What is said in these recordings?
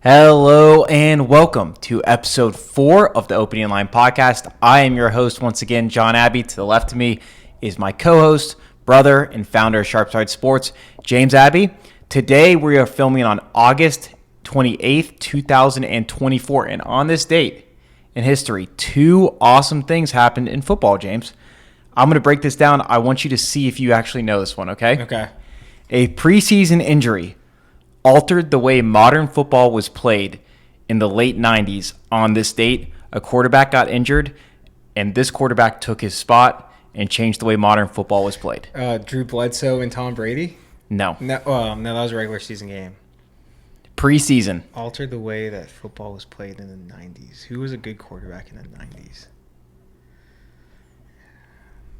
Hello and welcome to episode 4 of the Opening Line podcast. I am your host once again, John Abbey. To the left of me is my co-host, brother, and founder of Sharpside Sports, James Abbey. Today we are filming on August 28th, 2024. And on this date in history, two awesome things happened in football, James. I'm going to break this down. I want you to see if you actually know this one, okay? Okay. A preseason injury altered the way modern football was played in the late 90s. On this date, a quarterback got injured, and this quarterback took his spot and changed the way modern football was played. Drew Bledsoe and Tom Brady? No. No, that was a regular season game. Preseason. Altered the way that football was played in the 90s. Who was a good quarterback in the 90s?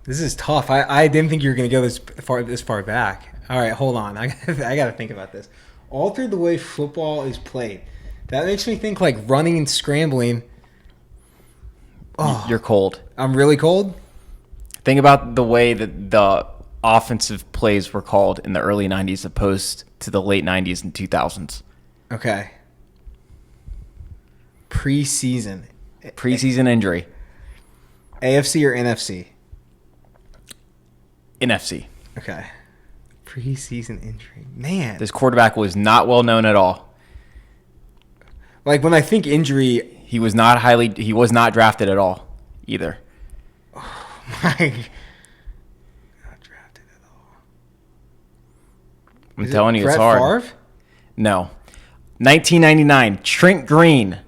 This is tough. I didn't think you were going to go this far back. All right, hold on. I got to think about this. Altered the way football is played. That makes me think like running and scrambling. Oh, you're cold. I'm really cold? Think about the way that the offensive plays were called in the early 90s opposed to the late 90s and 2000s. Okay. Preseason injury. AFC or NFC? NFC. Okay. Preseason injury. Man. This quarterback was not well known at all. Like when I think injury, he was not drafted at all either. Oh my. Not drafted at all. I'm telling you, it's Brett hard. Favre? No. 1999, Trent Green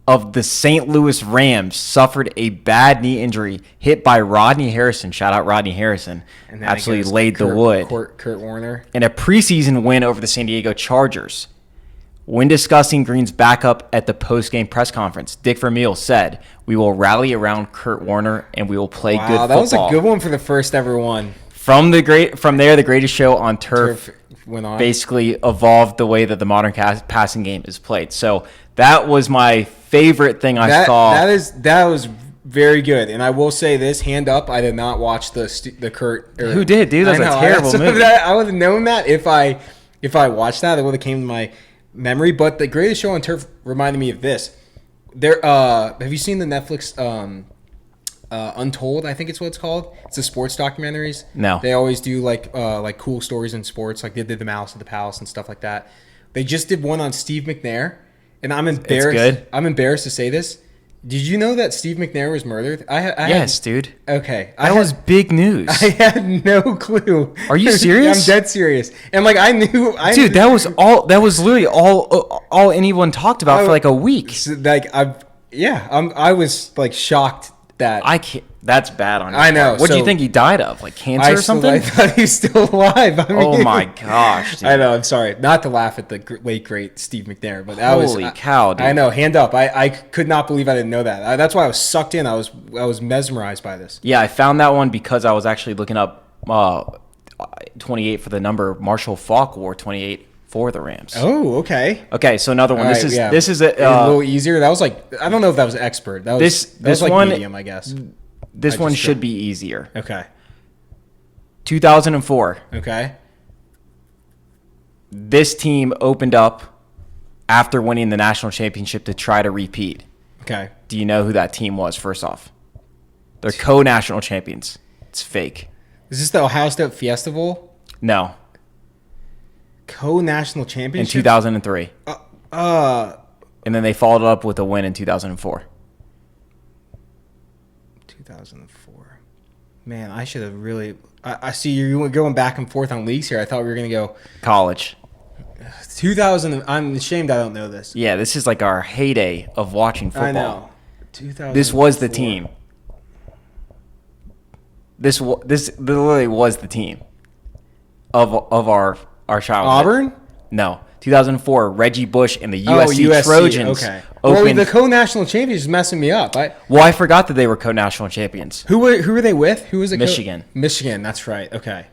of the St. Louis Rams suffered a bad knee injury hit by Rodney Harrison. Shout out Rodney Harrison. And then absolutely laid the wood. Kurt Warner. In a preseason win over the San Diego Chargers. When discussing Green's backup at the post-game press conference, Dick Vermeil said, "We will rally around Kurt Warner and we will play good football." Wow, that was a good one for the first ever one. From there, the greatest show on turf went on. Basically evolved the way that the modern passing game is played. So that was my favorite thing I saw. That was very good. And I will say this, hand up, I did not watch the Kurt. Who did, dude? That's a terrible movie. I would have known that if I watched that. It would have came to my memory. But the greatest show on turf reminded me of this. Have you seen the Netflix Untold, I think it's what it's called. It's the sports documentaries. No. They always do like cool stories in sports, like they did the Mouse at the Palace and stuff like that. They just did one on Steve McNair, and I'm embarrassed. It's good. I'm embarrassed to say this. Did you know that Steve McNair was murdered? Yes, dude. Okay. That was big news. I had no clue. Are you serious? I'm dead serious. And like I knew. Dude, that was literally all anyone talked about for like a week. Like I was like shocked that I can't. That's bad on you. I know. What do you think he died of? Like cancer or something? I thought he was still alive. Oh my gosh, dude. I know. I'm sorry. Not to laugh at the late great Steve McNair, but holy cow, dude. I know. Hand up. I could not believe I didn't know that. That's why I was sucked in. I was mesmerized by this. Yeah, I found that one because I was actually looking up 28 for the number. Marshall Faulk wore 28 for the Rams. Oh, okay. Okay, so another one. All This right, is a little easier. That was like I don't know if that was expert. That was this like one, medium, I guess. This one should be easier. Okay. 2004. Okay. This team opened up after winning the national championship to try to repeat. Okay. Do you know who that team was, first off? They're co-national champions. It's fake. Is this the Ohio State Fiesta Bowl? No. Co-national In championship? 2003. And And then they followed up with a win in 2004. 2004. Man, I should have really... I see you're going back and forth on leagues here. I thought we were going to go... College. 2000... I'm ashamed I don't know this. Yeah, this is like our heyday of watching football. I know. 2004. This was the team. This literally was the team of our childhood. Auburn? No. 2004, Reggie Bush and the USC Trojans. Okay. Well, the co-national champions is messing me up. I forgot that they were co-national champions. Who were they with? Who was it? Michigan. Michigan, that's right. Okay.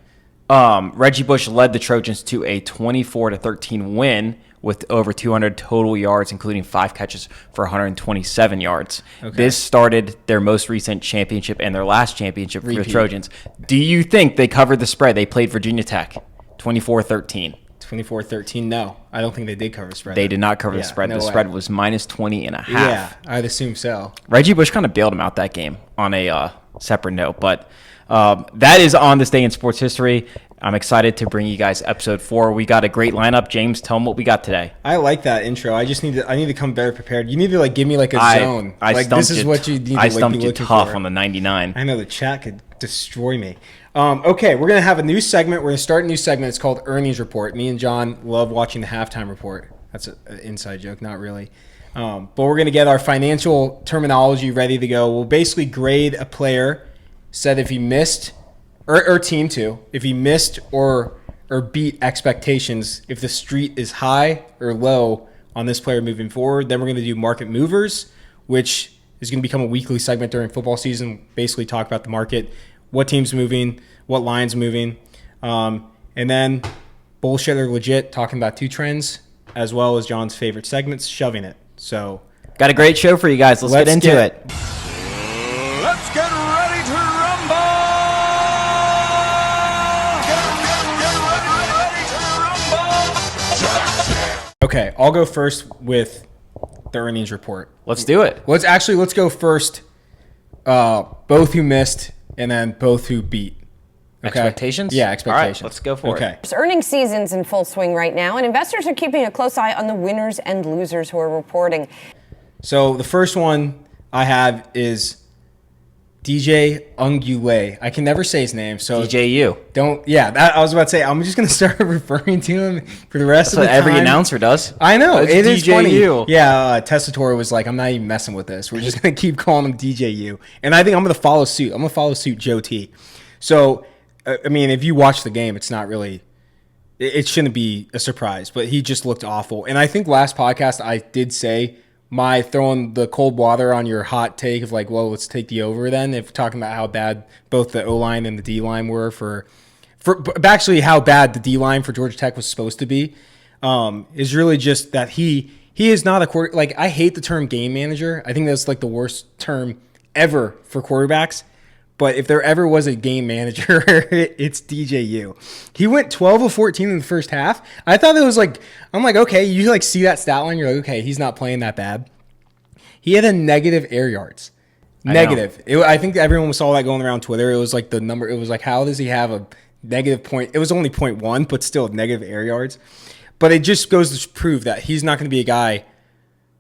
Reggie Bush led the Trojans to a 24-13 win with over 200 total yards, including 5 catches for 127 yards. Okay. This started their most recent championship and their last championship for the Repeat. Trojans. Do you think they covered the spread? They played Virginia Tech, 24-13. 24-13. No, I don't think they did cover the spread. They did not cover the spread. No The way. spread was minus 20.5. Yeah, I'd assume so. Reggie Bush kind of bailed him out that game on a separate note. But that is on this day in sports history. I'm excited to bring you guys episode 4. We got a great lineup. James, tell them what we got today. I like that intro. I need to come better prepared. You need to give me a zone. This is what you need to I be stumped you looking tough for. on the 99. I know the chat could destroy me. Okay, we're going to have a new segment. We're going to start a new segment. It's called Earnings Report. Me and John love watching the halftime report. That's an inside joke, not really. But we're going to get our financial terminology ready to go. We'll basically grade a player, said if he missed, or team too, if he missed or beat expectations, if the street is high or low on this player moving forward. Then we're going to do market movers, which is going to become a weekly segment during football season. Basically talk about the market, what team's moving, what line's moving. And then bullshit or legit, talking about 2 trends, as well as John's favorite segments, shoving it. So got a great show for you guys. Let's get into it. Let's get ready to rumble! okay, I'll go first with the earnings report. Let's do it. Let's go first. Both who missed and then both who beat. Okay? Expectations? Yeah, expectations. All right, let's go for it. Earnings season's in full swing right now, and investors are keeping a close eye on the winners and losers who are reporting. So the first one I have is DJ Ungule. I can never say his name, so DJU. I was about to say, I'm just going to start referring to him for the rest of the time. That's what every announcer does. I know. It's It is funny. DJU. Yeah, Tessitore was like, I'm not even messing with this. We're just going to keep calling him DJU. And I think I'm going to follow suit. I'm going to follow suit Joe T. So, I mean, if you watch the game, it's not really, it shouldn't be a surprise, but he just looked awful. And I think last podcast I did say my throwing the cold water on your hot take of well, let's take the over then, if talking about how bad both the O-line and the D-line were for actually how bad the D-line for Georgia Tech was supposed to be, is really just that he is not a quarter. I hate the term game manager. I think that's the worst term ever for quarterbacks. But if there ever was a game manager, it's DJU. He went 12 of 14 in the first half. I thought it was I'm okay, you see that stat line, you're okay, he's not playing that bad. He had a negative air yards. Negative. I think everyone saw that going around Twitter. It was the number, it was how does he have a negative point? It was only 0.1, but still negative air yards. But it just goes to prove that he's not going to be a guy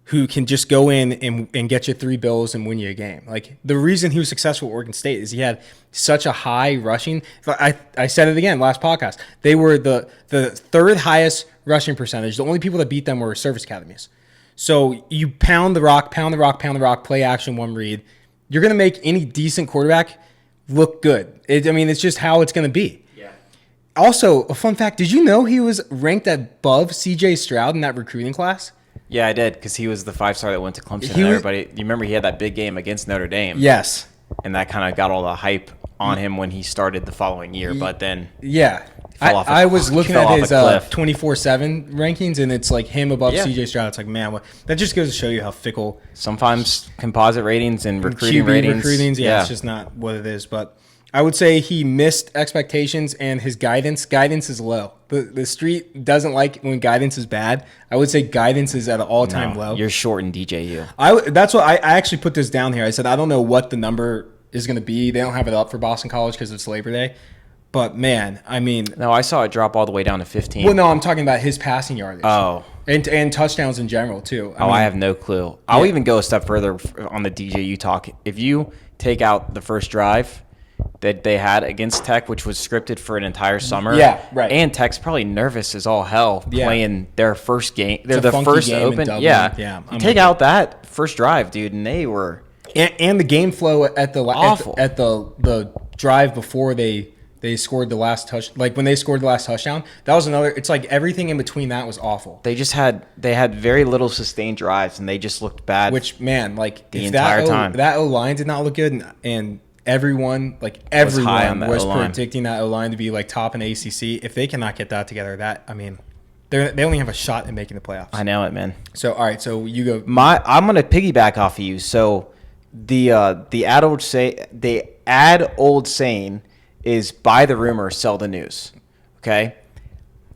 who can just go in and get you 3 bills and win you a game. The reason he was successful at Oregon State is he had such a high rushing. I said it again last podcast. They were the 3rd highest rushing percentage. The only people that beat them were service academies. So you pound the rock, play action, 1 read. You're going to make any decent quarterback look good. It's just how it's going to be. Yeah. Also, a fun fact, did you know he was ranked above CJ Stroud in that recruiting class? Yeah, I did, because he was the 5-star that went to Clemson. You remember he had that big game against Notre Dame. Yes. And that kind of got all the hype on him when he started the following year, but then I was looking at his 24/7 rankings, and it's him above CJ Stroud. It's man, that just goes to show you how fickle. Sometimes composite ratings and recruiting QB ratings. It's just not what it is. But I would say he missed expectations, and his guidance is low. The street doesn't like when guidance is bad. I would say guidance is at an all-time low. You're short in DJU. That's what I actually put this down here. I said I don't know what the number is going to be. They don't have it up for Boston College because it's Labor Day. But, man, No, I saw it drop all the way down to 15. Well, no, I'm talking about his passing yardage. Oh. And touchdowns in general, too. I have no clue. I'll even go a step further on the DJU talk. If you take out the first drive that they had against Tech, which was scripted for an entire summer. Yeah, right. And Tech's probably nervous as all hell playing their first game. They're It's a the funky first game in open. Dublin. Yeah. I'm Take with out that first drive, dude, and they were and the game flow at the awful. at the drive before they scored the last touch, when they scored the last touchdown, that was another. It's everything in between that was awful. They had very little sustained drives, and they just looked bad. Which, man, the entire time that O-line did not look good, and everyone was predicting that O-line to be top in the ACC. If they cannot get that together, they only have a shot at making the playoffs. I know it, man. So all right, so you go. I'm gonna piggyback off of you. So the ad old saying is buy the rumor, sell the news. Okay.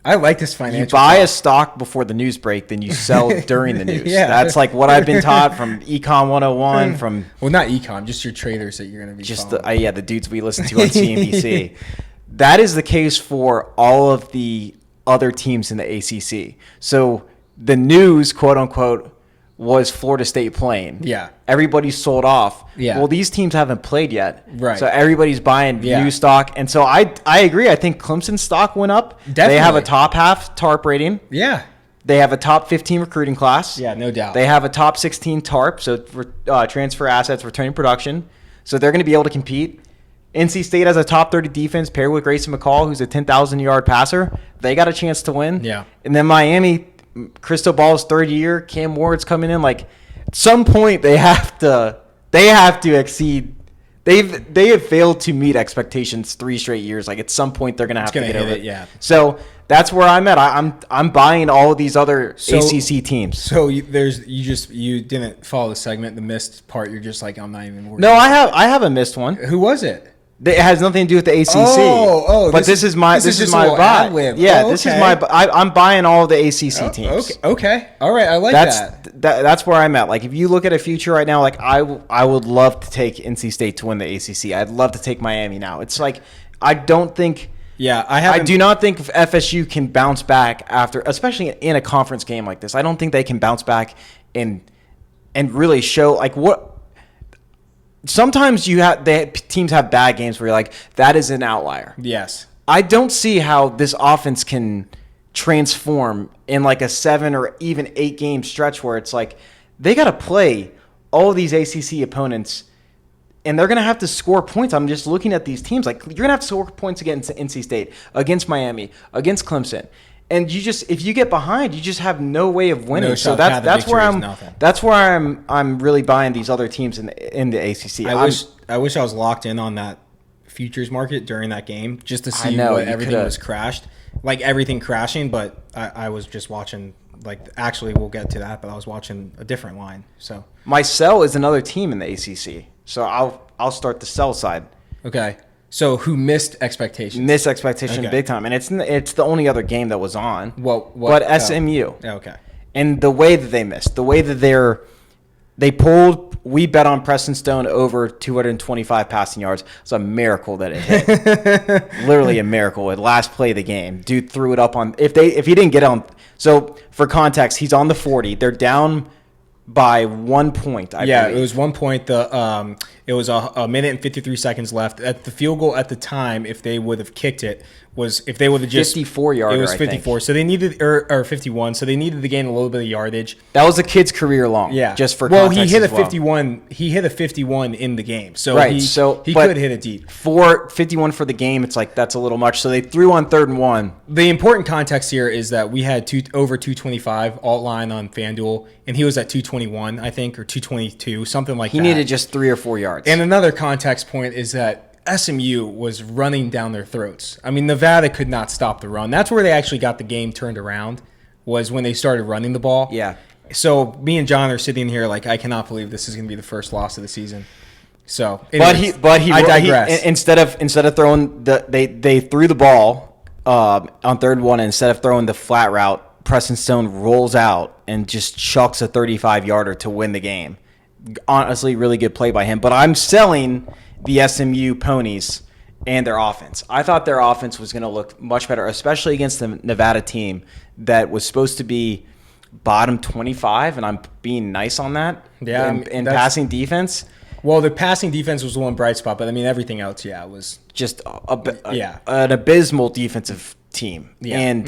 I like this financial. You buy a stock before the news break, then you sell during the news. Yeah. That's like what I've been taught from Econ 101. From well, not econ, just your traders that you're going to be just following. the dudes we listen to on CNBC. That is the case for all of the other teams in the ACC. So the news, quote unquote, was Florida State playing. Yeah. Everybody's sold off. Yeah. Well, these teams haven't played yet. Right. So everybody's buying new stock. And so I agree. I think Clemson's stock went up. Definitely. They have a top half TARP rating. Yeah. They have a top 15 recruiting class. Yeah, no doubt. They have a top 16 TARP, so transfer assets, returning production. So they're going to be able to compete. NC State has a top 30 defense paired with Grayson McCall, who's a 10,000-yard passer. They got a chance to win. Yeah. And then Miami, Crystal Ball's third year, Cam Ward's coming in. Like, at some point, they have to exceed. They have failed to meet expectations 3 straight years. Like, at some point, they're gonna have to get over it. Yeah. So that's where I'm at. I'm buying all of these other ACC teams. So you didn't follow the segment, the missed part. You're just like, I'm not even worried. No, I have a missed one. Who was it? It has nothing to do with the ACC. But this is my ad lib. Yeah, oh, this is my. I'm buying all of the ACC teams. Okay. All right. I like that. That's where I'm at. Like, if you look at a future right now, like I would love to take NC State to win the ACC. I'd love to take Miami now. It's like I don't think. Yeah, I do not think FSU can bounce back after, especially in a conference game like this. I don't think they can bounce back and really show like what. Sometimes teams have bad games where you're like, that is an outlier. Yes. I don't see how this offense can transform in like a 7 or even 8 game stretch where it's like they got to play all of these ACC opponents and they're going to have to score points. I'm just looking at these teams. Like, you're going to have to score points against NC State, against Miami, against Clemson. And if you get behind, you just have no way of winning. So that's where I'm really buying these other teams in the ACC. I wish I was locked in on that futures market during that game just to see what everything was crashed, like everything crashing. But I was just watching. Like, actually, we'll get to that. But I was watching a different line. So my sell is another team in the ACC. So I'll start the sell side. Okay. So who missed expectations? Missed expectation big time, and it's the only other game that was on. But SMU. Okay. And the way that they missed, the way that they pulled. We bet on Preston Stone over 225 passing yards. It's a miracle that it hit. Literally a miracle. At last play of the game, dude threw it up on. If he didn't get on. So for context, he's on the 40. They're down by 1 point. I believe. It was 1 point. It was a minute and 53 seconds left. At the field goal at the time, if they would have kicked it, if they would have just 54 yarder. It was 54. So they needed or 51. So they needed to gain a little bit of yardage. That was a kid's career long. Yeah. Just for context. Well, he hit a 51. He hit a 51 in the game. So right. He could hit it deep. For 51 for the game, it's like that's a little much. So they threw on 3rd and 1. The important context here is that we had over 225 alt line on FanDuel, and he was at 221, I think, or 222, something like that. He needed just 3 or 4 yards. And another context point is that SMU was running down their throats. I mean, Nevada could not stop the run. That's where they actually got the game turned around, was when they started running the ball. Yeah. So me and John are sitting here like, I cannot believe this is going to be the first loss of the season. So, anyways, I digress. Instead of throwing they threw the ball on 3rd and 1, and instead of throwing the flat route, Preston Stone rolls out and just chucks a 35-yarder to win the game. Honestly, really good play by him. But I'm selling the SMU ponies and their offense. I thought their offense was going to look much better, especially against the Nevada team that was supposed to be bottom 25, and I'm being nice on that. Yeah, in passing defense. Well, the passing defense was the one bright spot, but I mean everything else, was just an abysmal defensive team. Yeah. And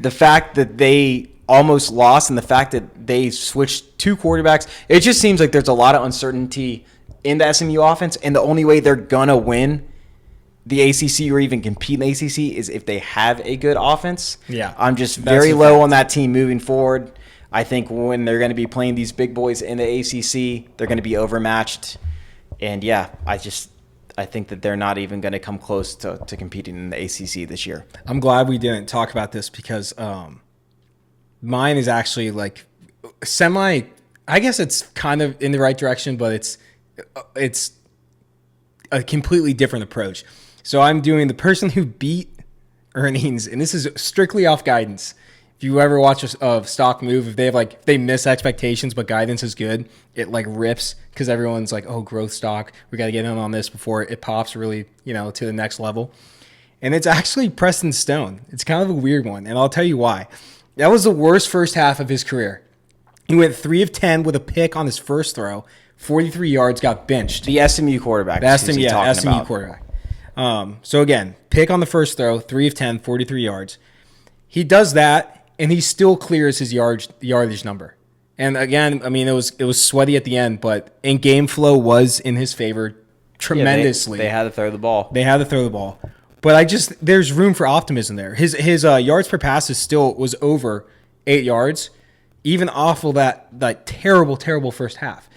the fact that they almost lost, and the fact that they switched 2 quarterbacks, it just seems like there's a lot of uncertainty in the SMU offense, and the only way they're gonna win the ACC or even compete in the ACC is if they have a good offense. Yeah, I'm just very low on that team moving forward. I think when they're going to be playing these big boys in the ACC, they're going to be overmatched. And yeah, I think that they're not even going to come close to competing in the ACC this year. I'm glad we didn't talk about this because mine is actually like semi. I guess it's kind of in the right direction, but it's a completely different approach. So I'm doing the person who beat earnings, and this is strictly off guidance. If you ever watch a stock move, if they miss expectations but guidance is good, it like rips because everyone's like, oh, growth stock, we got to get in on this before it pops really, to the next level. And it's actually Preston Stone. It's kind of a weird one, and I'll tell you why. That was the worst first half of his career. He went 3 of 10 with a pick on his first throw, 43 yards, got benched. The SMU quarterback. SMU quarterback. So again, pick on the first throw, 3 of 10, 43 yards. He does that, and he still clears his yardage number. And again, I mean, it was sweaty at the end, but in game flow was in his favor tremendously. They had to throw the ball. But there's room for optimism there. His yards per pass was over 8 yards, even off of that terrible first half.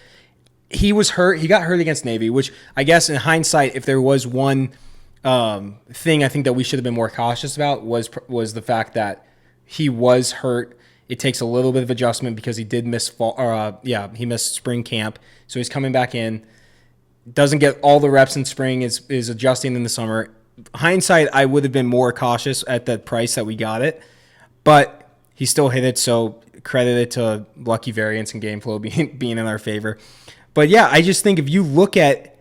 He was hurt. He got hurt against Navy, which I guess in hindsight, if there was one thing I think that we should have been more cautious about was the fact that he was hurt. It takes a little bit of adjustment because he did miss he missed spring camp, so he's coming back in. Doesn't get all the reps in spring. Is adjusting in the summer. Hindsight, I would have been more cautious at the price that we got it, but he still hit it. So credit it to lucky variance and game flow being in our favor. But yeah, I just think if you look at,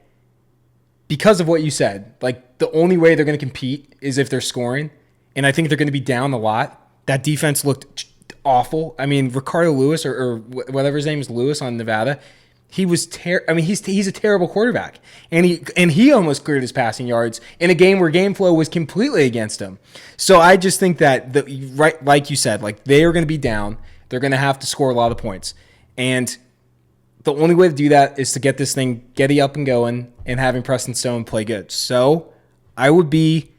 because of what you said, like the only way they're going to compete is if they're scoring, and I think they're going to be down a lot. That defense looked awful. I mean, Ricardo Lewis or whatever his name is, Lewis on Nevada, he was he's a terrible quarterback, and he almost cleared his passing yards in a game where game flow was completely against him. So I just think that right, like you said, like they are going to be down. They're going to have to score a lot of points, and the only way to do that is to get this thing up and going and having Preston Stone play good. So I would be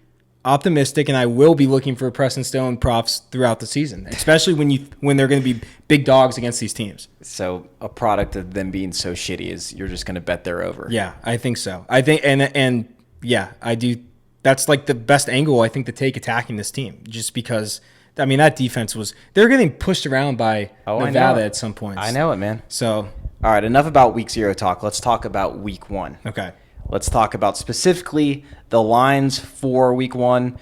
optimistic, and I will be looking for Preston Stone props throughout the season, especially when they're going to be big dogs against these teams. So a product of them being so shitty is you're just going to bet they're over. Yeah, I think so. I think and yeah, I do. That's like the best angle I think to take attacking this team, just because I mean that defense they're getting pushed around by Nevada at some points. I know it, man. So all right, enough about week 0 talk. Let's talk about week 1. Okay. Let's talk about specifically the lines for week 1,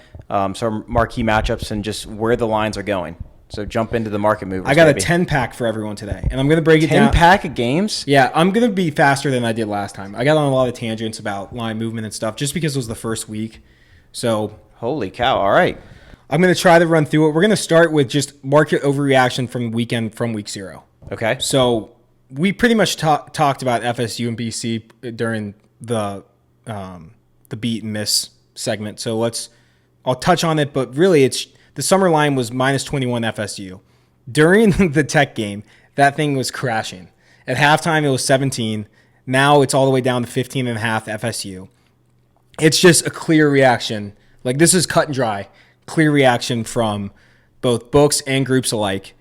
some marquee matchups, and just where the lines are going. So jump into the market movers. I got a 10-pack for everyone today, and I'm going to break it down. 10-pack of games? Yeah, I'm going to be faster than I did last time. I got on a lot of tangents about line movement and stuff just because it was the first week. So holy cow, all right. I'm going to try to run through it. We're going to start with just market overreaction from week 0. Okay. So we pretty much talked about FSU and BC during the beat and miss segment. So I'll touch on it, but really the summer line was minus 21 FSU. During the Tech game, that thing was crashing. At halftime, it was 17. Now it's all the way down to 15.5 FSU. It's just a clear reaction. Like, this is cut and dry. Clear reaction from both books and groups alike.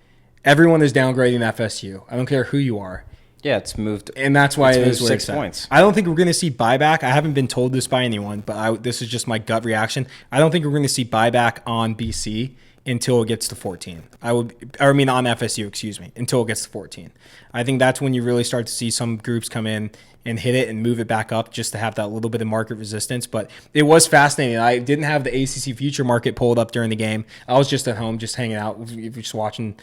Everyone is downgrading FSU. I don't care who you are. Yeah, it's moved. And that's why it is where 6 it's at. points. I don't think we're going to see buyback. I haven't been told this by anyone, but this is just my gut reaction. I don't think we're going to see buyback on BC until it gets to 14. On FSU, excuse me, until it gets to 14. I think that's when you really start to see some groups come in and hit it and move it back up just to have that little bit of market resistance. But it was fascinating. I didn't have the ACC future market pulled up during the game. I was just at home, just hanging out, just watching,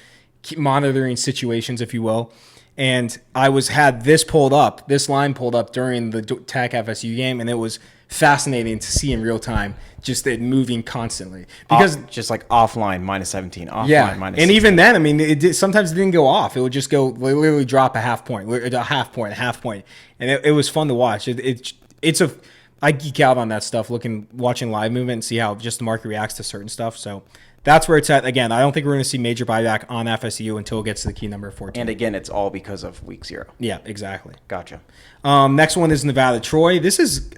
monitoring situations, if you will. And I had this line pulled up during the Tech FSU game, and it was fascinating to see in real time, just it moving constantly. Because just like offline, minus 17, offline, minus 16. And even then, I mean, sometimes it didn't go off. It would just literally drop a half point. And it was fun to watch. I geek out on that stuff, watching live movement and see how just the market reacts to certain stuff. So that's where it's at. Again, I don't think we're going to see major buyback on FSU until it gets to the key number 14. And again, it's all because of week 0. Yeah, exactly. Gotcha. Next one is Nevada Troy. This is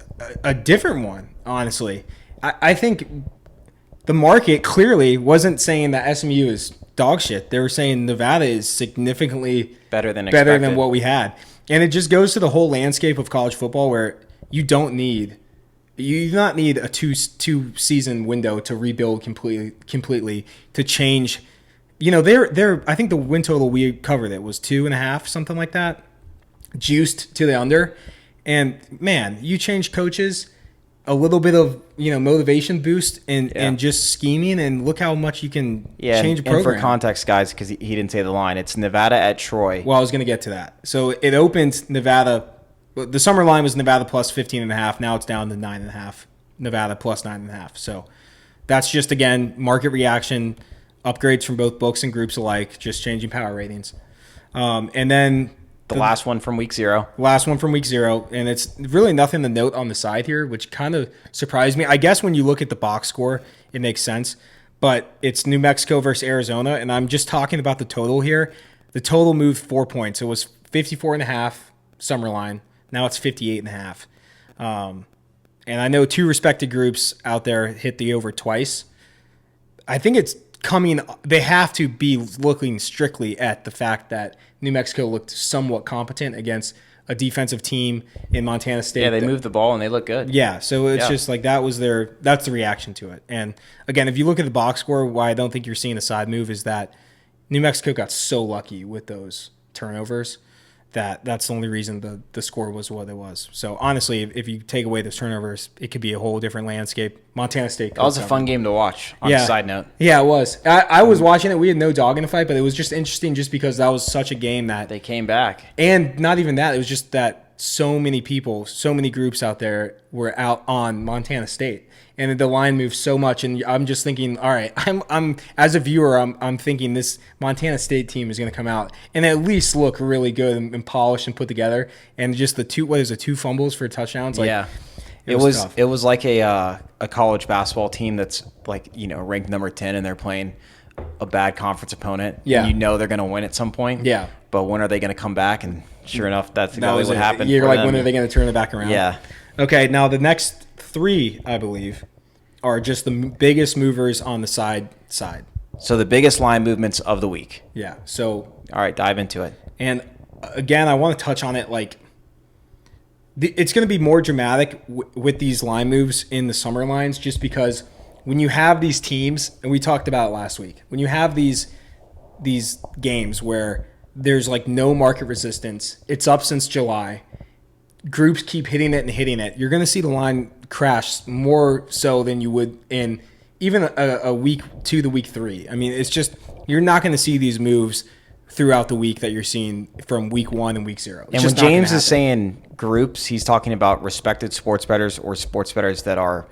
a different one, honestly. I think the market clearly wasn't saying that SMU is dog shit. They were saying Nevada is significantly better than what we had. And it just goes to the whole landscape of college football where you do not need a two season window to rebuild completely to change. I think the win total we covered it was 2.5, something like that, juiced to the under. And man, you change coaches, a little bit of motivation boost and just scheming, and look how much you can change a program. And for context, guys, because he didn't say the line, it's Nevada at Troy. Well, I was going to get to that. So it opened Nevada. The summer line was Nevada plus 15.5. Now it's down to 9.5. Nevada plus 9.5. So that's just, again, market reaction, upgrades from both books and groups alike, just changing power ratings. And then the last one from week 0. Last one from week 0. And it's really nothing to note on the side here, which kind of surprised me. I guess when you look at the box score, it makes sense. But it's New Mexico versus Arizona, and I'm just talking about the total here. The total moved 4 points. It was 54.5 summer line. Now it's 58.5. And I know 2 respected groups out there hit the over twice. I think it's coming. They have to be looking strictly at the fact that New Mexico looked somewhat competent against a defensive team in Montana State. Yeah, they moved the ball and they look good. Yeah, so it's just like that's the reaction to it. And again, if you look at the box score, why I don't think you're seeing a side move is that New Mexico got so lucky with those turnovers that's the only reason the score was what it was. So honestly, if you take away those turnovers, it could be a whole different landscape. Montana State. That was a fun game to watch. On a side note. Yeah, it was. I was watching it. We had no dog in the fight, but it was just interesting just because that was such a game that they came back. And not even that. It was just that so many people, so many groups out there were out on Montana State. And the line moved so much, and I'm just thinking, all right, I'm as a viewer, I'm thinking this Montana State team is going to come out and at least look really good and polished and put together. And just the 2 fumbles for touchdowns, it was like a college basketball team that's ranked number 10 and they're playing a bad conference opponent. Yeah, and they're going to win at some point. Yeah, but when are they going to come back? And sure enough, that's exactly what happened. You're like, when are they going to turn it back around? Yeah. Okay, now the next 3, I believe, are just the biggest movers on the side. So the biggest line movements of the week. Yeah. So all right, dive into it. And again, I want to touch on it. It's going to be more dramatic with these line moves in the summer lines, just because when you have these teams, and we talked about it last week, when you have these games where there's no market resistance, it's up since July. Groups keep hitting it and hitting it. You're going to see the line crash more so than you would in even a week 2 to week 3. I mean, it's just you're not going to see these moves throughout the week that you're seeing from week 1 and week 0. And when James is saying groups, he's talking about respected sports bettors or sports bettors that are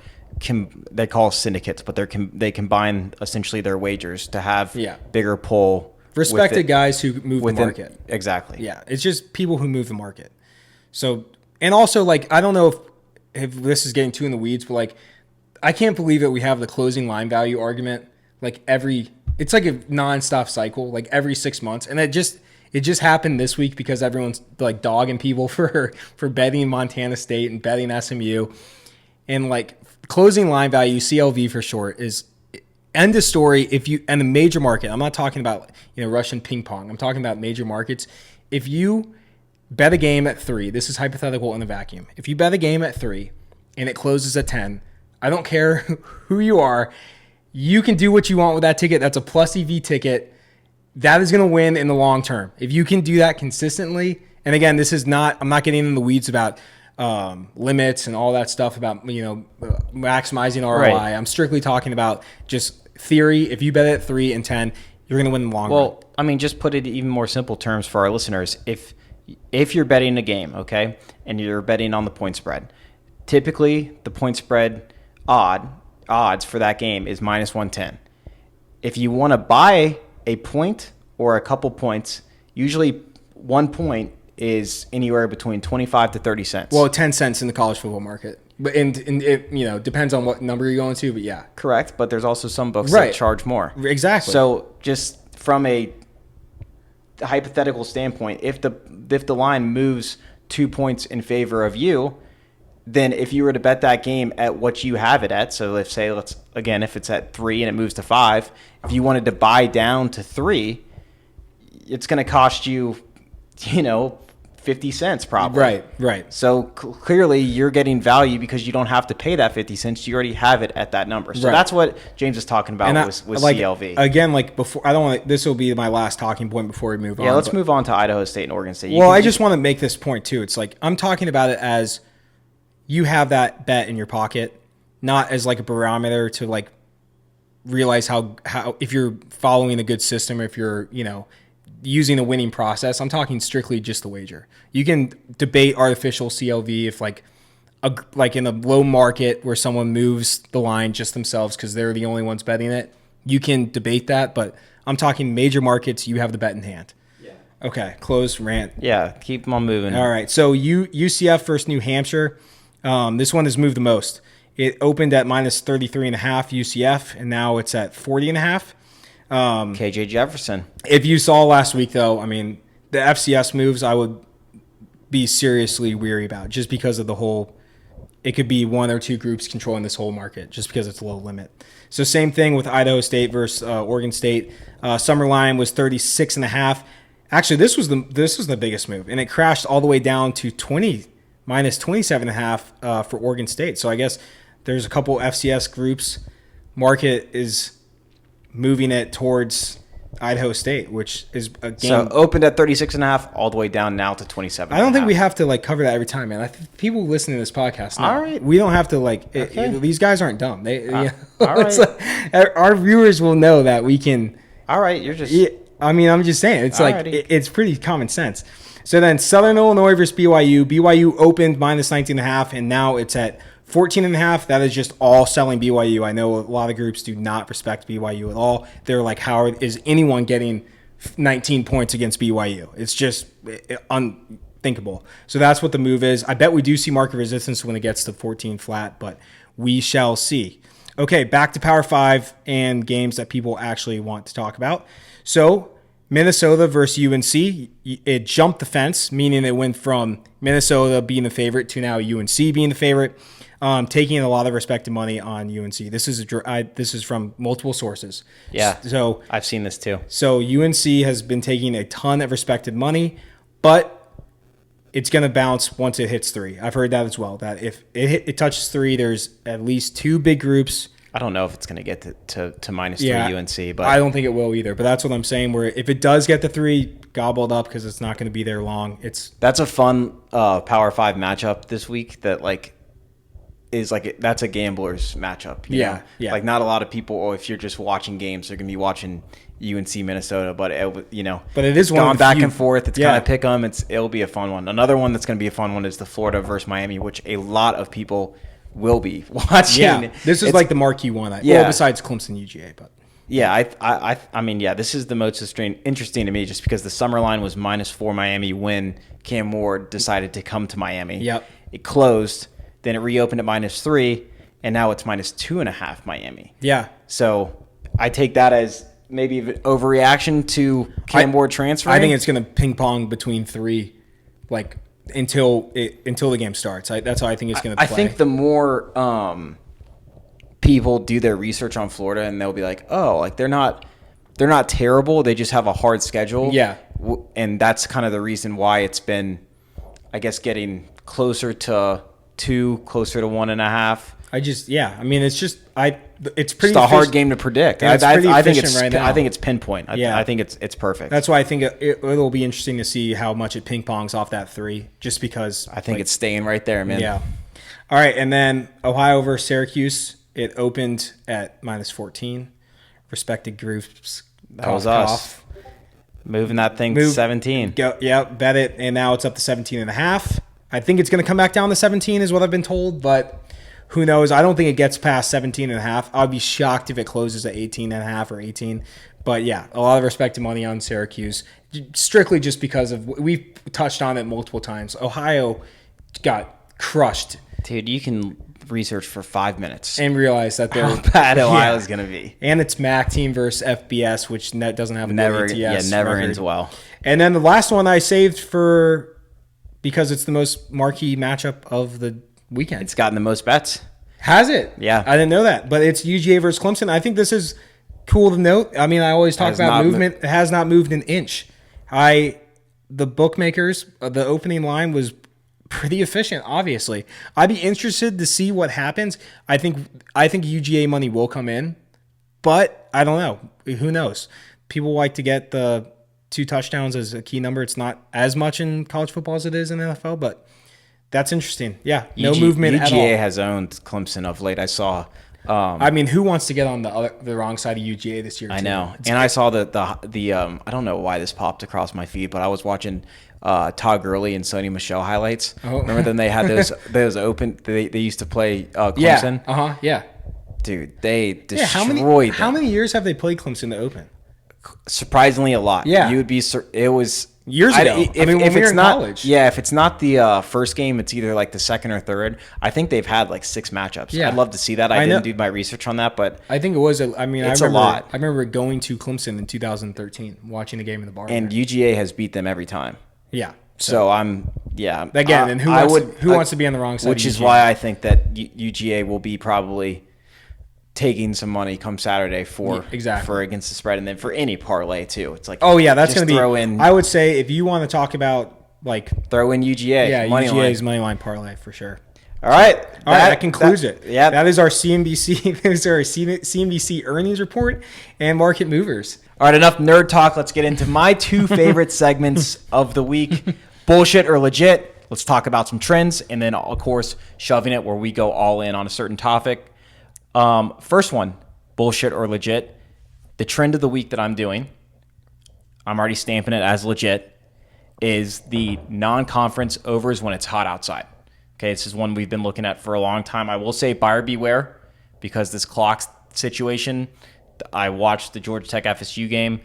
they call syndicates, but they combine essentially their wagers to have bigger pull. Respected guys who move the market. Exactly. Yeah, it's just people who move the market. So, and also, I don't know if this is getting too in the weeds, but I can't believe that we have the closing line value argument it's like a nonstop cycle, every 6 months, and it just happened this week because everyone's dogging people for betting Montana State and betting SMU, and closing line value, CLV for short, is end of story. And a major market, I'm not talking about Russian ping pong, I'm talking about major markets. If you bet a game at 3. This is hypothetical in a vacuum. If you bet a game at 3 and it closes at 10, I don't care who you are. You can do what you want with that ticket. That's a plus EV ticket. That is going to win in the long term. If you can do that consistently, and again, I'm not getting in the weeds about limits and all that stuff about, maximizing ROI. Right. I'm strictly talking about just theory. If you bet at 3 and 10, you're going to win in the long run. Well, I mean, just put it in even more simple terms for our listeners. If you're betting a game, okay, and you're betting on the point spread, typically the point spread odds for that game is minus 110. If you want to buy a point or a couple points, usually 1 point is anywhere between 25 to 30 cents. Well, 10 cents in the college football market. But and it depends on what number you're going to, but yeah. Correct, but there's also some books that charge more. Exactly. So just from a hypothetical standpoint, if the line moves 2 points in favor of you, then if you were to bet that game at what you have it at, so if it's at 3 and it moves to 5, if you wanted to buy down to 3, it's going to cost you, 50 cents probably. Right. So clearly you're getting value because you don't have to pay that 50 cents. You already have it at that number. So that's what James is talking about with CLV. Again, before, I don't want this will be my last talking point before we move on. Yeah, let's move on to Idaho State and Oregon State. I just want to make this point too. It's I'm talking about it as you have that bet in your pocket, not as like a barometer to like realize how if you're following a good system, or if you're, using a winning process. I'm talking strictly just the wager. You can debate artificial CLV if like in a low market where someone moves the line just themselves because they're the only ones betting it. You can debate that, but I'm talking major markets. You have the bet in hand. Yeah. Okay. Close rant. Yeah. Keep them on moving. All right. So UCF versus New Hampshire. This one has moved the most. It opened at minus 33.5 UCF, and now it's at 40.5. KJ Jefferson. If you saw last week, though, I mean, the FCS moves I would be seriously weary about, just because of the whole, it could be one or two groups controlling this whole market just because it's a low limit. So same thing with Idaho State versus Oregon State. Summer line was 36.5. Actually, this was the biggest move, and it crashed all the way down to minus 27.5 for Oregon State. So I guess there's a couple FCS groups. Market is moving it towards Idaho State, which is a game. So opened at 36.5, all the way down now to 27. I don't think we have to like cover that every time, man. I think people listening to this podcast know. All right. We don't have to like. These guys aren't dumb. All right. Like, our viewers will know that we can. All right, you're just. Yeah, I mean, I'm just saying it's like it's pretty common sense. So then Southern Illinois versus BYU. BYU opened minus 19.5, and now it's at 14.5. That is just all selling BYU. I know a lot of groups do not respect BYU at all. They're like, how is anyone getting 19 points against BYU? It's just unthinkable. So that's what the move is. I bet we do see market resistance when it gets to 14 flat, but we shall see. Okay, back to Power 5 and games that people actually want to talk about. So Minnesota versus UNC, it jumped the fence, meaning it went from Minnesota being the favorite to now UNC being the favorite. Taking a lot of respected money on UNC. This is from multiple sources. Yeah, so I've seen this too. So UNC has been taking a ton of respected money, but it's going to bounce once it hits 3. I've heard that as well, that if it touches 3, there's at least 2 big groups. I don't know if it's going to get to minus 3 UNC, but I don't think it will either. But that's what I'm saying, where if it does get to 3, gobbled up because it's not going to be there long. That's a fun Power 5 matchup this week that that's a gambler's matchup. You know? Yeah. Like not a lot of people, or if you're just watching games, they're going to be watching UNC Minnesota, but But it is going back and forth. It's kind of pick 'em. It'll be a fun one. Another one that's going to be a fun one is the Florida versus Miami, which a lot of people will be watching. Yeah, this is like the marquee one. Yeah. Well, besides Clemson UGA, but yeah, I mean, this is the most interesting to me, just because the summer line was -4 Miami when Cam Ward decided to come to Miami. Yep. It closed. Then it reopened at -3, and now it's -2.5 Miami. Yeah. So I take that as maybe an overreaction to Cam Ward transferring. I think it's going to ping pong between 3, like until the game starts. That's how I think it's going to play. I think the more people do their research on Florida, and they'll be like, oh, like they're not terrible. They just have a hard schedule. Yeah. And that's kind of the reason why it's been, I guess, getting closer to 2, closer to 1.5. I mean, it's pretty. It's a hard game to predict. I think it's pinpoint. I think it's perfect. That's why I think it'll be interesting to see how much it ping pongs off that 3, just because I think it's staying right there, man. Yeah. All right, and then Ohio versus Syracuse. It opened at -14. Respected groups. That was us. Moving that thing to 17. Bet it, and now it's up to 17.5. I think it's going to come back down to 17 is what I've been told, but who knows? I don't think it gets past 17.5. I'll be shocked if it closes at 18.5 or 18. But yeah, a lot of respected money on Syracuse, strictly just because of, we've touched on it multiple times. Ohio got crushed. Dude, you can research for 5 minutes and realize that they're how bad Ohio is going to be. And it's MAC team versus FBS, which doesn't have a ATS never record. ends well. And then the last one I saved for, because it's the most marquee matchup of the weekend. It's gotten the most bets. Has it? Yeah. I didn't know that. But it's UGA versus Clemson. I think this is cool to note. I mean, I always talk about movement. It has not moved an inch. The bookmakers, the opening line was pretty efficient, obviously. I'd be interested to see what happens. I think UGA money will come in, but I don't know. Who knows? People like to get the 2 touchdowns as a key number. It's not as much in college football as it is in the NFL, but That's interesting. Yeah, no movement at all. UGA has owned Clemson of late. I saw. I mean, who wants to get on the wrong side of UGA this year? I know, and I saw the I don't know why this popped across my feed, but I was watching Todd Gurley and Sony Michel highlights. Oh. Remember then they had those open. They used to play Clemson. Yeah. Yeah. Dude, they destroyed them. How many years have they played Clemson to open? Surprisingly, a lot. Yeah. You would be. It was Years ago. When we were in college. Yeah, if it's not the first game, it's either like the second or third. I think they've had like 6 matchups. Yeah. I'd love to see that. I didn't do my research on that, but I think it was. It's a lot. I remember going to Clemson in 2013, watching the game in the bar. and UGA has beat them every time. yeah. So I'm Again, and who wants to be on the wrong side? Which of is UGA? why I think that UGA will be probably taking some money come Saturday for against the spread, and then for any parlay too. It's like, Oh yeah, that's just going to be. throw in I would say if you want to talk about like UGA. yeah, money UGA's line. money line parlay for sure. All right, That concludes it. Yeah, that is our CNBC. That is our CNBC earnings report and market movers. All right, enough nerd talk. Let's get into my 2 favorite segments of the week: bullshit or legit. Let's talk about some trends, and then of course shoving it where we go all in on a certain topic. First one, bullshit or legit. The trend of the week that I'm doing, I'm already stamping it as legit, is the non-conference overs when it's hot outside. Okay, this is one we've been looking at for a long time. I will say buyer beware because this clock situation, I watched the Georgia Tech FSU game.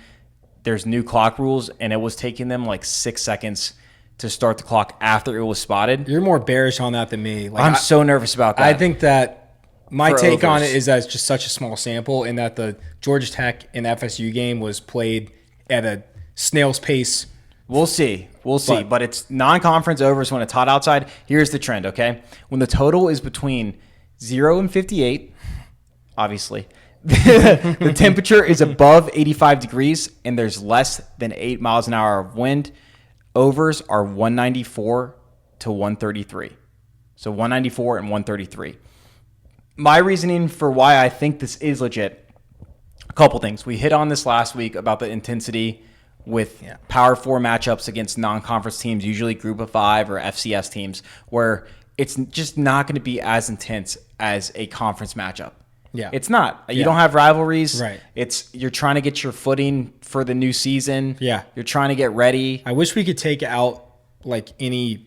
There's new clock rules, and it was taking them like 6 seconds to start the clock after it was spotted. You're more bearish on that than me. Like, I'm so nervous about that. I think that my For take on overs. it is that it's just such a small sample, and that the Georgia Tech and FSU game was played at a snail's pace. We'll see. But it's non-conference overs when it's hot outside. Here's the trend, okay? When the total is between 0 and 58, obviously, the temperature is above 85 degrees and there's less than 8 miles an hour of wind, overs are 194 to 133. So 194 and 133. My reasoning for why I think this is legit, a couple things. We hit on this last week about the intensity with Power 4 matchups against non-conference teams, usually Group of 5 or FCS teams, where it's just not going to be as intense as a conference matchup. Yeah. It's not. You don't have rivalries. Right. You're trying to get your footing for the new season. Yeah. You're trying to get ready. I wish we could take out like any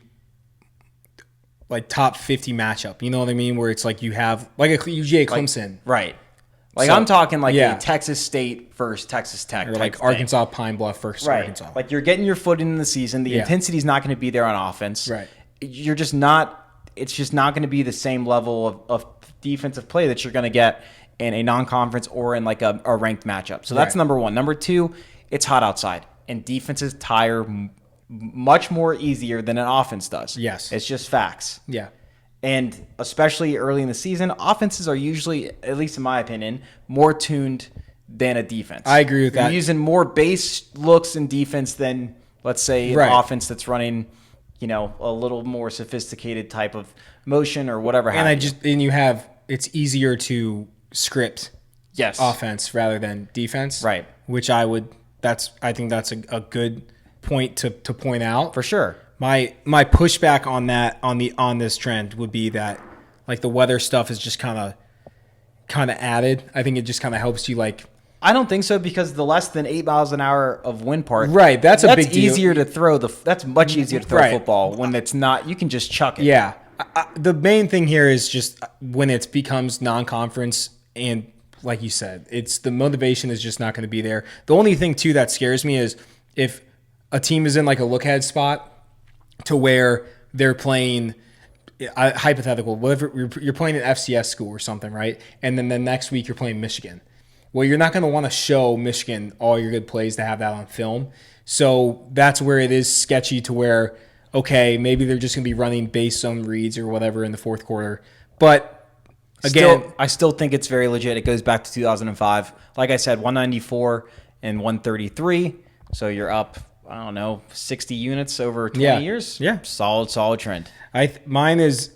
like top 50 matchup. You know what I mean? Where it's like you have like a UGA Clemson. Right. Like So, I'm talking like yeah. a Texas State versus Texas Tech Or type like thing. Arkansas Pine Bluff versus Right. Arkansas. Like you're getting your footing in the season. The intensity is not going to be there on offense. Right. You're just not. It's just not going to be the same level of defensive play that you're going to get in a non-conference or in like a ranked matchup. So that's Right. number one. Number two, it's hot outside, and defenses tire much more easier than an offense does. Yes. It's just facts. Yeah. And especially early in the season, offenses are usually, at least in my opinion, more tuned than a defense. I agree with You're that. using more base looks in defense than, let's say, an Right. offense that's running, a little more sophisticated type of motion or whatever. It's easier to script yes, offense rather than defense. Right. Which I think that's a good point to point out. for sure. My pushback on this trend would be that like the weather stuff is just kind of added. I think it just kind of helps you like. I don't think so because the less than 8 miles an hour of wind part, Right, that's a big deal. easier to throw that's much easier to throw Right. football when it's not. You can just chuck it. Yeah. The main thing here is just when it becomes non-conference and like you said, it's the motivation is just not going to be there. The only thing too that scares me is if a team is in like a look ahead spot to where they're playing hypothetical, whatever you're playing an FCS school or something, right? And then the next week you're playing Michigan. Well, you're not going to want to show Michigan all your good plays to have that on film. So that's where it is sketchy to where, okay, maybe they're just going to be running base zone reads or whatever in the fourth quarter. But again, I still think it's very legit. It goes back to 2005. Like I said, 194 and 133. So you're up, 60 units over 20 years. Yeah. Solid trend. mine is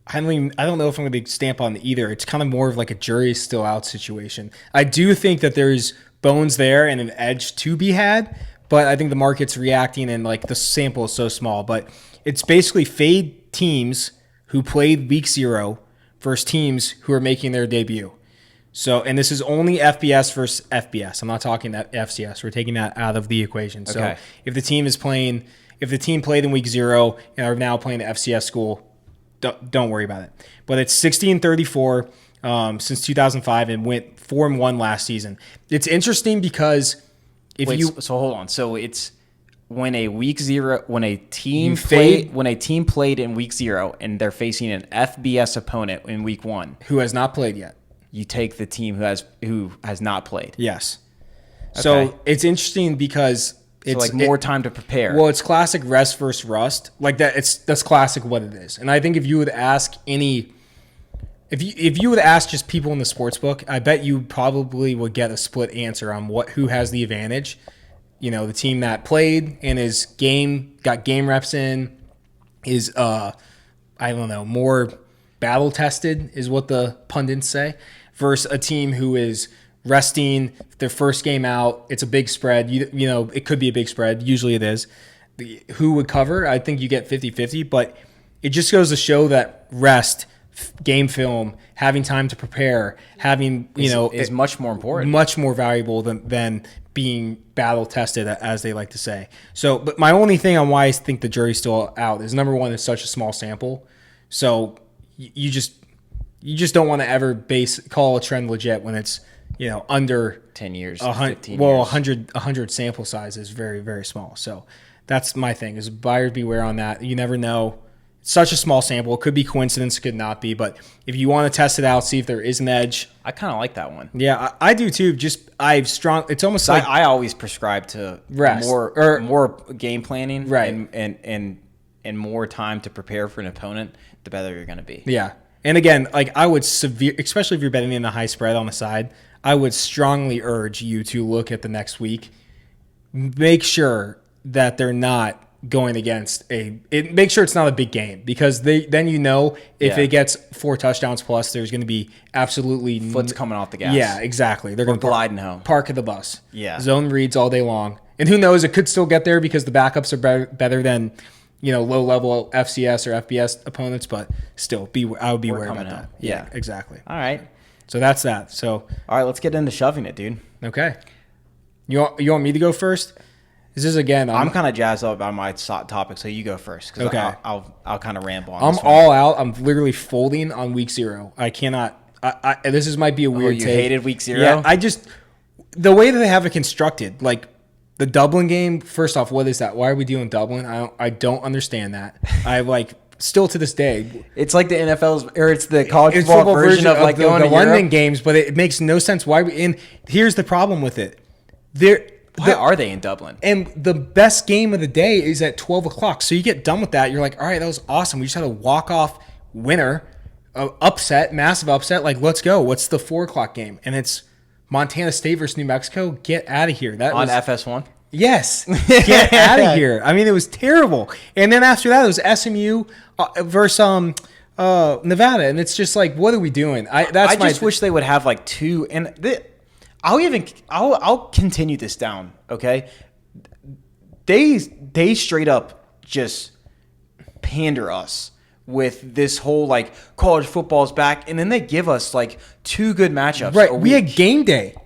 I don't know if I'm going to stamp on either. It's kind of more of like a jury is still out situation. I do think that there's bones there and an edge to be had, but I think the market's reacting and like the sample is so small. But it's basically fade teams who played week 0 versus teams who are making their debut. So, and this is only FBS versus FBS. I'm not talking that FCS. We're taking that out of the equation. So Okay. if the team played in week 0 and are now playing the FCS school, don't worry about it. But it's 60-34 since 2005 and went 4-1 last season. It's interesting because so hold on. So it's when a team played in week 0 and they're facing an FBS opponent in week 1 who has not played yet. You take the team who has not played. Yes. Okay. So it's interesting because it's more time to prepare. Well, it's classic rest versus rust. Like that, that's classic what it is. And I think if you would ask if you would ask just people in the sports book, I bet you probably would get a split answer on who has the advantage. You know, the team that played and got game reps in is more battle tested is what the pundits say, versus a team who is resting their first game out. It's a big spread. You know, it could be a big spread. Usually it is. Who would cover? I think you get 50-50, but it just goes to show that rest, game film, having time to prepare, is much more important. Much more valuable than being battle tested, as they like to say. So, but my only thing on why I think the jury's still out is, number one, it's such a small sample. So you just don't want to ever call a trend legit when it's, under 10 years, 15 years. 100 sample size is very, very small. So that's my thing, is buyers beware on that. You never know. It's such a small sample. It could be coincidence, it could not be. But if you want to test it out, see if there is an edge. I kind of like that one. Yeah, I do too. It's almost like I always prescribe to rest more game planning, right, and more time to prepare for an opponent, the better you're going to be. Yeah. And again, I would especially if you're betting in the high spread on the side, I would strongly urge you to look at the next week. Make sure that they're not going against make sure it's not a big game, because then if it gets 4 touchdowns plus, there's going to be absolutely foot's coming off the gas. Yeah, exactly. They're going to gliding home. Park at the bus. Yeah. Zone reads all day long. And who knows, it could still get there because the backups are better than low-level FCS or FBS opponents, but still, I would be worried about that. Yeah, exactly. All right. So that's that. So all right, let's get into shoving it, dude. Okay. You want me to go first? This is, again, I'm kind of jazzed up about my topic, so you go first. Okay. I'll kind of ramble on this one. All out. I'm literally folding on week 0. I cannot. This might be a weird take. You hated week 0? Yeah, the way that they have it constructed, like the Dublin game, first off, what is that? Why are we doing Dublin? I don't understand that. Still to this day. It's like the NFL's, or it's the college football version of like going the to London Europe. games, but it makes no sense. And here's the problem with it. Why are they in Dublin? And the best game of the day is at 12 o'clock. So you get done with that. You're like, all right, that was awesome. We just had a walk-off winner, massive upset. Like, let's go. What's the 4 o'clock game? And it's Montana State versus New Mexico. Get out of here. On FS1? Yes. Get out of here. I mean, it was terrible. And then after that, it was SMU versus Nevada. And it's just like, what are we doing? I just wish they would have like 2. And I'll continue this down, okay? They straight up just pander us with this whole like college football's back, and then they give us like 2 good matchups. Right, we had game day.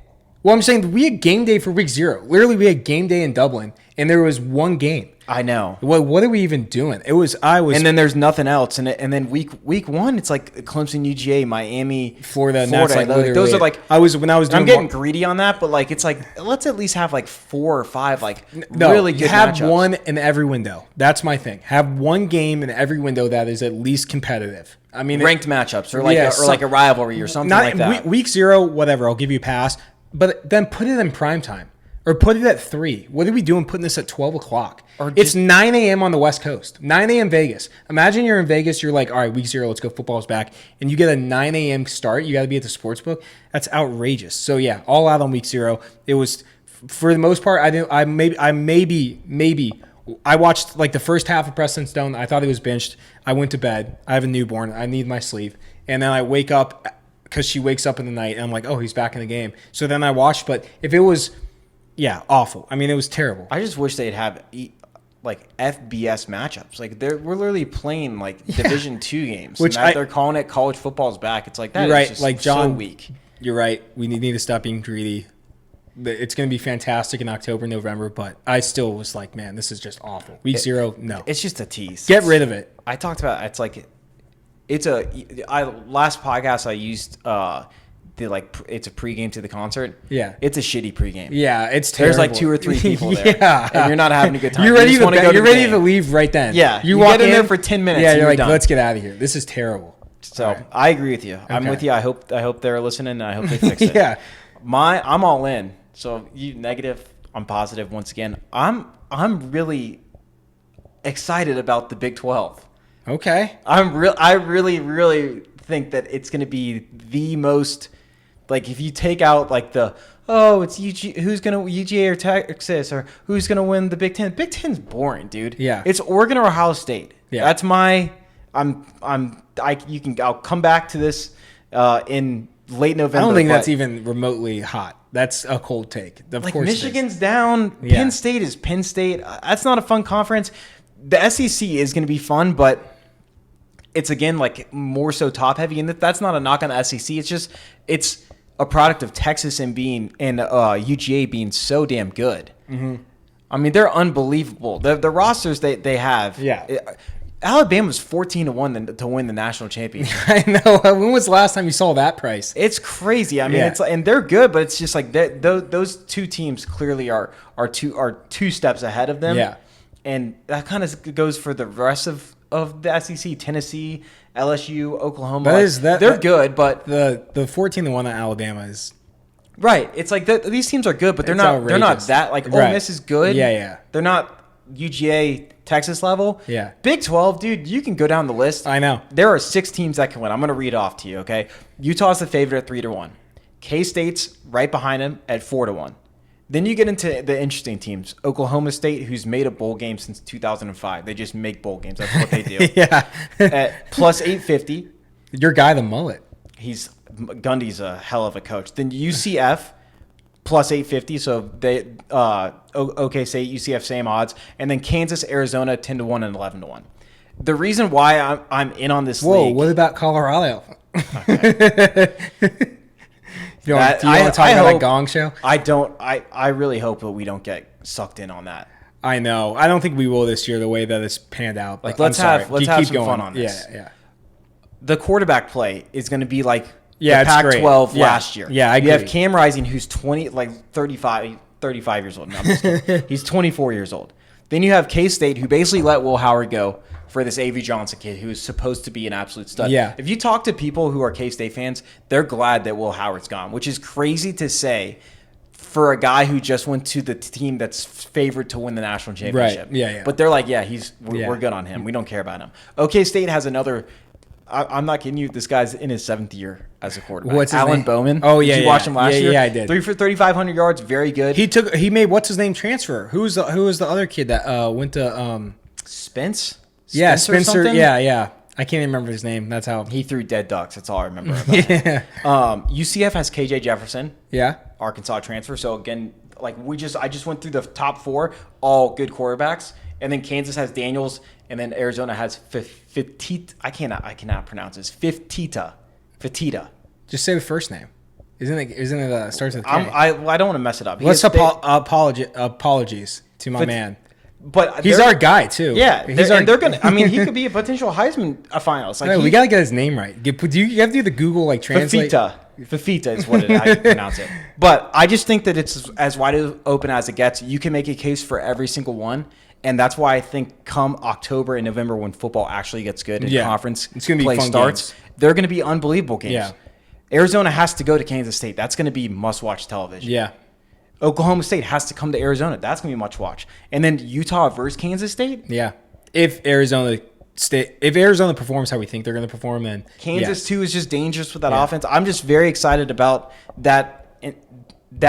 Well, I'm saying we had game day for week 0. Literally, we had game day in Dublin, and there was 1 game. I know. What are we even doing? And then there's nothing else, and then week 1, it's like Clemson, UGA, Miami, Florida. And that's like those are like I'm getting greedy on that, but like it's like let's at least have like 4 or 5 really good have matchups. 1 in every window. That's my thing. Have 1 game in every window that is at least competitive. I mean, ranked matchups or like a rivalry or something like that. Week 0, whatever. I'll give you a pass, but then put it in prime time. Or put it at 3. What are we doing putting this at 12 o'clock? It's 9 a.m. on the West Coast. 9 a.m. Vegas. Imagine you're in Vegas. You're like, all right, week 0, let's go. Football's back. And you get a 9 a.m. start. You got to be at the sports book. That's outrageous. So, yeah, all out on week 0. It was, for the most part, I watched like the first half of Preston Stone. I thought he was benched. I went to bed. I have a newborn. I need my sleep. And then I wake up because she wakes up in the night. And I'm like, oh, he's back in the game. So then I watched. But if it was... Yeah, awful. I mean, it was terrible. I just wish they'd have like FBS matchups. Like we're literally playing like Division II games. Which and they're calling it college football's back. It's like that. You're right. Just Like John, so weak. You're right. We need to stop being greedy. It's going to be fantastic in October, November, but I still was like, man, this is just awful. Week 0, no. It's just a tease. Get rid of it. I talked about last podcast I used it's a pregame to the concert. Yeah. It's a shitty pregame. Yeah, it's terrible. There's like 2 or 3 people there. Yeah. And you're not having a good time. You're ready to leave right then. Yeah. You walk get in there for 10 minutes. Yeah, you're like, done. let's get out of here. This is terrible. So I agree with you. I'm Okay. with you. I hope they're listening and I hope they fix it. Yeah. I'm all in. So you negative, I'm positive once again. I'm really excited about the Big 12. Okay. I really think that it's going to be the most, like, if you take out like it's who's going to UGA or Texas or who's going to win the Big 10. Big 10's boring, dude. Yeah. It's Oregon or Ohio State. Yeah. That's my I'll come back to this in late November. I don't think that's even remotely hot. That's a cold take. Of like course Michigan's down. Yeah. Penn State is Penn State. That's not a fun conference. The SEC is going to be fun, but it's again like more so top heavy, and that's not a knock on the SEC. It's a product of Texas and UGA being so damn good. Mm-hmm. I mean, they're unbelievable. The rosters they have. Yeah. Alabama's 14-1 to win the national championship. I know. When was the last time you saw that price? It's crazy. I mean, Yeah. it's and they're good, but it's just like those 2 teams clearly are 2 steps ahead of them. Yeah. And that kind of goes for the rest of the SEC, Tennessee, LSU, Oklahoma. They're good, but the 14-1 at Alabama is right. It's like these teams are good, but they're It's not outrageous. that like Right. Ole Miss is good. Yeah. They're not UGA Texas level. Yeah. Big 12, dude, you can go down the list. I know. There are 6 teams that can win. I'm going to read off to you, okay? Utah's the favorite at 3-1. K-State's right behind them at 4-1. Then you get into the interesting teams. Oklahoma State, who's made a bowl game since 2005. They just make bowl games. That's what they do. Yeah. At plus 850. Your guy, the mullet. Gundy's a hell of a coach. Then UCF plus 850. So they OK State, UCF same odds, and then Kansas, Arizona 10-1 and 11-1. The reason why I'm in on this league. What about Colorado? Okay. Do you want to talk about that Gong show? I don't. I really hope that we don't get sucked in on that. I know. I don't think we will this year. The way that it's panned out. Like but let's have some fun on this. Yeah. The quarterback play is going to be like the it's great. Pac-12 Yeah. last year. Yeah, I You have agree. Cam Rising, who's 35 years old. No, I'm just kidding. He's 24 years old. Then you have K-State, who basically let Will Howard go for this A.V. Johnson kid who is supposed to be an absolute stud. Yeah. If you talk to people who are K-State fans, they're glad that Will Howard's gone, which is crazy to say for a guy who just went to the team that's favored to win the national championship. Right. Yeah. But they're like, we're good on him. We don't care about him. OK State has another. I'm not kidding you. This guy's in his 7th year as a quarterback. What's his Alan name? Bowman. Oh, yeah, Did you yeah. watch him last Yeah, year? yeah, I did. 3 for 3,500 yards. Very good. He made what's his name transfer? Who was the other kid that went to Spence. Yeah, or Spencer. something? Yeah. I can't even remember his name. That's how. He threw dead ducks. That's all I remember about him. UCF has KJ Jefferson, Yeah. Arkansas transfer. So again, like I just went through the top 4, all good quarterbacks, and then Kansas has Daniels, and then Arizona has Fitita. I cannot pronounce this. Fitita. Just say the first name. Isn't it starts with K? I don't want to mess it up. Let's apologies to my man. But He's our guy too. Yeah, they're gonna. I mean, he could be a potential Heisman finalist. Like we gotta get his name right. You have to do the Google like translate. Fafita is how you pronounce it. But I just think that it's as wide open as it gets. You can make a case for every single one. And that's why I think come October and November when football actually gets good and conference it's gonna be play fun starts, games. they're going to be unbelievable games. Yeah. Arizona has to go to Kansas State. That's going to be must-watch television. Yeah. Oklahoma State has to come to Arizona. That's going to be much-watch. And then Utah versus Kansas State. Yeah. If Arizona performs how we think they're going to perform, then Kansas too is just dangerous with that offense. I'm just very excited about that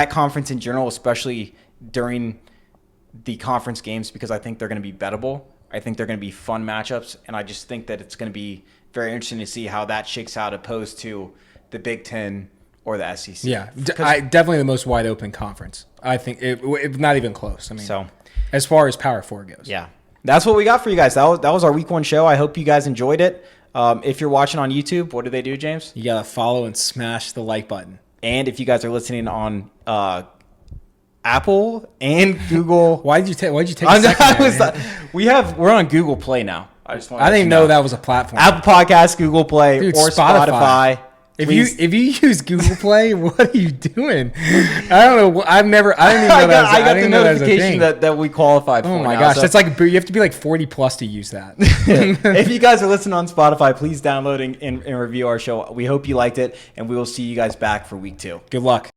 conference in general, especially during the conference games, because I think they're going to be bettable. I think they're going to be fun matchups, and I just think that it's going to be very interesting to see how that shakes out opposed to the Big Ten or the SEC. Yeah, definitely the most wide open conference. I think it not even close. I mean, So, as far as Power 4 goes. yeah. That's what we got for you guys. That was our week 1 show. I hope you guys enjoyed it. If you're watching on YouTube, what do they do, James? You gotta follow and smash the like button. And if you guys are listening on Apple and Google, Why'd you take a second? we're on Google Play now. I didn't even know that was a platform. Apple Podcasts, Google Play, Dude, or Spotify. If you use Google Play, what are you doing? I don't know. I didn't even know I got the know that was a notification thing. that we qualified for. Oh my now, gosh, so. that's like you have to be like 40 plus to use that. If you guys are listening on Spotify, please download and review our show. We hope you liked it, and we will see you guys back for week 2. Good luck.